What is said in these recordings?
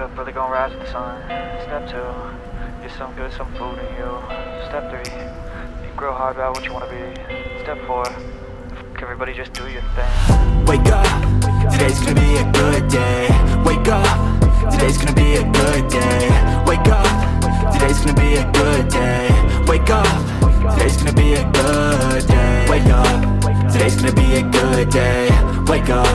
up early, gonna rise with the sun. Step 2, get some good, some food in you. Step 3, think real hard about what you wanna be. Step 4, everybody just do your thing. Wake up, today's gonna be a good day. Wake up, today's gonna be a good day. Wake up, today's gonna be a good day. Wake up, today's gonna be a good day. Wake up, today's gonna be a good day. Wake up,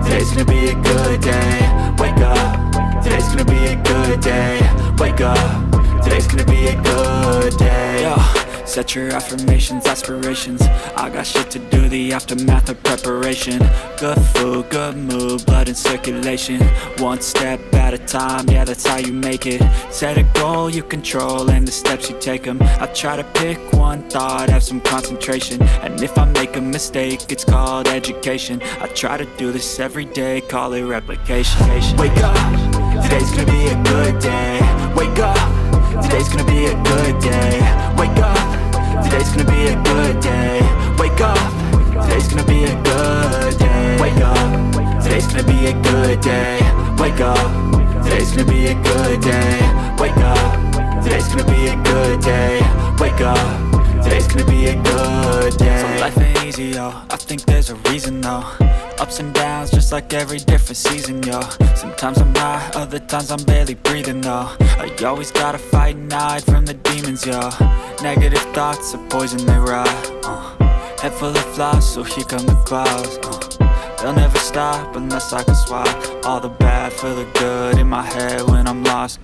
today's gonna be a good day. Wake up, today's gonna be a good day. Wake up, today's gonna be a good day. Yo, set your affirmations, aspirations. I got shit to do, the aftermath of preparation. Good food, good mood, blood in circulation. One step at a time, yeah, that's how you make it. Set a goal you control and the steps you take them. I try to pick one thought, have some concentration. And if I make a mistake, it's called education. I try to do this every day, call it replication. Wake up, today's gonna be a good day. Wake up, today's gonna be a good day. Wake up, today's gonna be a good day. Wake up, today's gonna be a good day. Wake up, today's gonna be a good day. Wake up, today's gonna be a good day. Wake up, today's gonna be a good day. Wake up, today's gonna be a good day. So life ain't easy, yo, I think there's a reason though. Ups and downs, just like every different season, yo. Sometimes I'm high, other times I'm barely breathing, though. I always gotta fight and hide from the demons, yo. Negative thoughts are poison, they rot. Head full of flies, so here come the clouds. They'll never stop unless I can swap all the bad for the good in my head when I'm lost.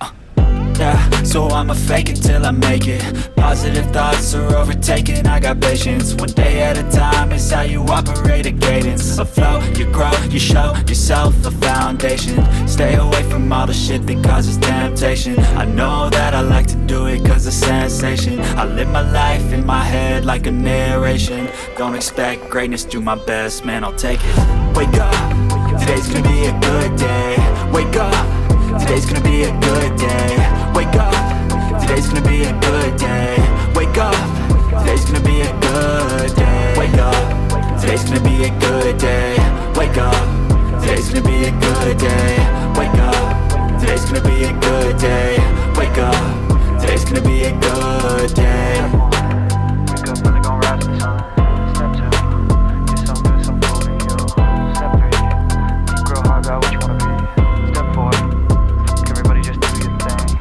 Yeah, so I'ma fake it till I make it. Positive thoughts are overtaken, I got patience. One day at a time is how you operate a cadence. A flow, you grow, you show yourself a foundation. Stay away from all the shit that causes temptation. I know that I like to do it cause it's sensation. I live my life in my head like a narration. Don't expect greatness, do my best, man, I'll take it. Wake up, today's gonna be a good day. Wake up, today's gonna be a good day. Wake up, today's gonna be a good day. Wake up, today's gonna be a good day. Wake up, today's gonna be a good day. Wake up, today's gonna be a good day. Wake up, today's gonna be a good day. Wake up, today's gonna be a good day. Wake up early, gonna rise with the sun. Step 2, get some good, some food in you. Step 3, think real hard about what you wanna be. Step 4, everybody just do your thing.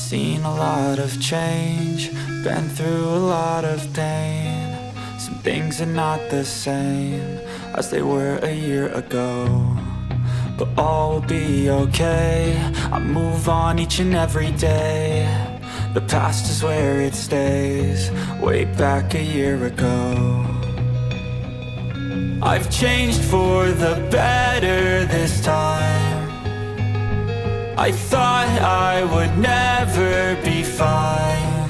seen a lot of change, been through a lot of pain. Some things are not the same as they were a year ago, but all will be okay. I move on each and every day. The past is where it stays, way back a year ago. I've changed for the better this time. I thought I would never be fine.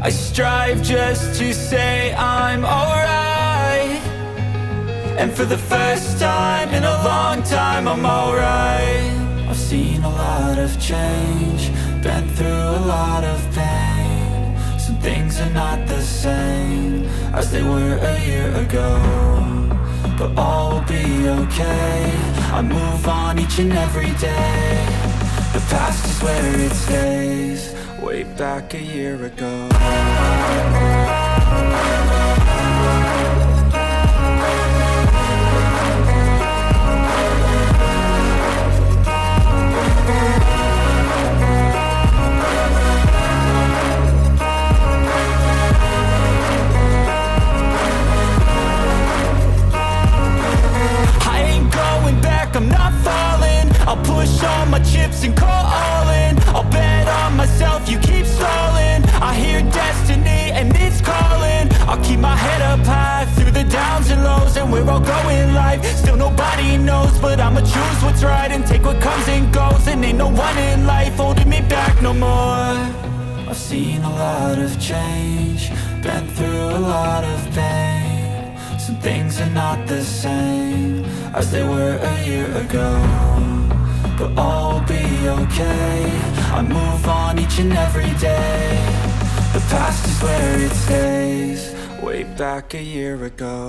I strive just to say I'm alright, and for the first time in a long time I'm alright. I've seen a lot of change, been through a lot of pain. Some things are not the same as they were a year ago, but all will be okay. I move on each and every day. The past is where it stays, way back a year ago. I'm not falling. I'll push all my chips and call all in. I'll bet on myself, you keep stalling. I hear destiny and it's calling. I'll keep my head up high through the downs and lows, and we're all going life. Still nobody knows, but I'ma choose what's right and take what comes and goes. And ain't no one in life holding me back no more. I've seen a lot of change, been through a lot of pain. Some things are not the same as they were a year ago, but all will be okay. I move on each and every day. The past is where it stays, way back a year ago.